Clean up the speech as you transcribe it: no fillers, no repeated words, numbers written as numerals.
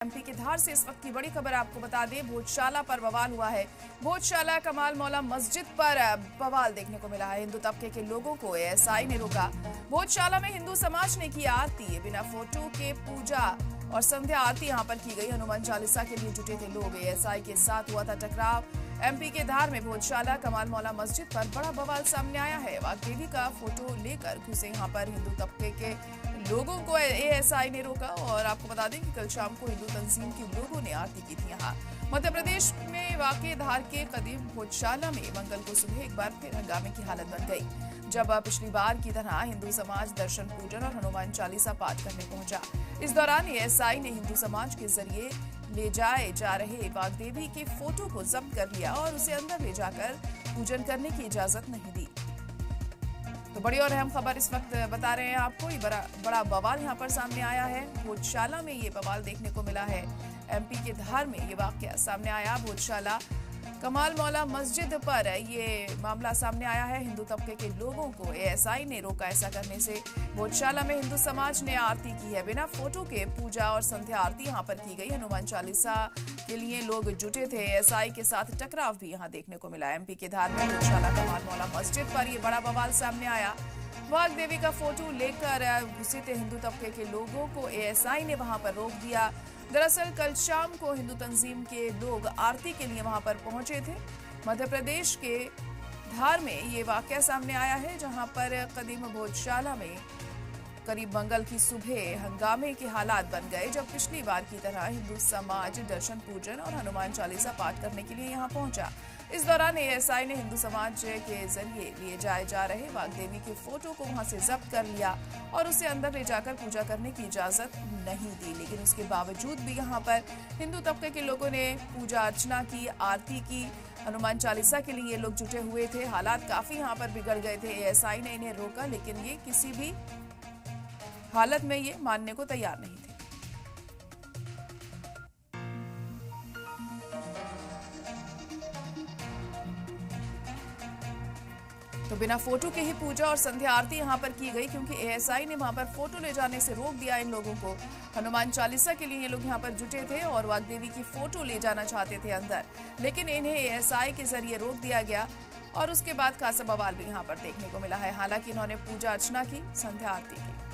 MP के धार से इस वक्त की बड़ी खबर आपको बता दें, भोजशाला पर बवाल हुआ है। भोजशाला कमाल मौला मस्जिद पर बवाल देखने को मिला है। हिंदू तबके के लोगों को एएसआई ने रोका। भोजशाला में हिंदू समाज ने की आरती, बिना फोटो के पूजा और संध्या आरती यहां पर की गई। हनुमान चालीसा के लिए जुटे थे लोग। एएसआई के साथ हुआ था टकराव। एमपी के धार में भोजशाला कमाल मौला मस्जिद पर बड़ा बवाल सामने आया है। वाग्देवी का फोटो लेकर घुसे यहां पर हिंदू तबके के लोगों को एएसआई ने रोका। और आपको बता दें कि कल शाम को हिंदू तंजीम के लोगों ने आरती की थी। यहाँ मध्य प्रदेश में वाक़ धार के कदीम भोजशाला में मंगल को सुबह एक बार फिर हंगामे की हालत बन गई, जब पिछली बार की तरह हिंदू समाज दर्शन पूजन और हनुमान चालीसा पाठ करने पहुंचा। इस दौरान एएसआई ने हिंदू समाज के जरिए ले जाए जा रहे वाग्देवी के फोटो को जब्त कर लिया और उसे अंदर ले जाकर पूजन करने की इजाजत नहीं दी। तो बड़ी और अहम खबर इस वक्त बता रहे हैं आपको। ये बड़ा बवाल यहाँ पर सामने आया है। भोजशाला में ये बवाल देखने को मिला है। एमपी के धार में ये वाकया सामने आया। भोजशाला कमाल मौला मस्जिद पर ये मामला सामने आया है। हिंदू तबके के लोगों को एएसआई ने रोका ऐसा करने से। भोजशाला में हिंदू समाज ने आरती की है। बिना फोटो के पूजा और संध्या आरती यहाँ पर की गई। हनुमान चालीसा के लिए लोग जुटे थे। एएसआई के साथ टकराव भी यहाँ देखने को मिला। एमपी के धार में भोजशाला कमाल मौला मस्जिद पर यह बड़ा बवाल सामने आया। वाग्देवी का फोटो लेकर घुसे थे हिंदू तबके के लोगों को एएसआई ने वहां पर रोक दिया। दरअसल कल शाम को हिंदू तंजीम के लोग आरती के लिए वहां पर पहुंचे थे। मध्य प्रदेश के धार में ये वाकया सामने आया है, जहां पर कदीम भोजशाला में करीब मंगल की सुबह हंगामे के हालात बन गए, जब पिछली बार की तरह हिंदू समाज दर्शन पूजन और हनुमान चालीसा पाठ करने के लिए यहां पहुंचा। इस दौरान एएसआई ने हिंदू समाज के जरिए लिए जाए जा रहे वाग्देवी के फोटो को वहां से जब्त कर लिया और उसे अंदर ले जाकर पूजा करने की इजाजत नहीं दी। लेकिन उसके बावजूद भी यहाँ पर हिंदू तबके के लोगों ने पूजा अर्चना की, आरती की। हनुमान चालीसा के लिए लोग जुटे हुए थे। हालात काफी यहाँ पर बिगड़ गए थे। एएसआई ने इन्हें रोका, लेकिन ये किसी भी हालत में ये मानने को तैयार नहीं थे। तो बिना फोटो के ही पूजा और संध्या आरती यहां पर की गई, क्योंकि एएसआई ने वहां पर फोटो ले जाने से रोक दिया इन लोगों को। हनुमान चालीसा के लिए ये लोग यहां पर जुटे थे और वाग्देवी की फोटो ले जाना चाहते थे अंदर, लेकिन इन्हें एएसआई के जरिए रोक दिया गया और उसके बाद खासा बवाल भी यहां पर देखने को मिला है। हालांकि इन्होंने पूजा अर्चना की, संध्या आरती की।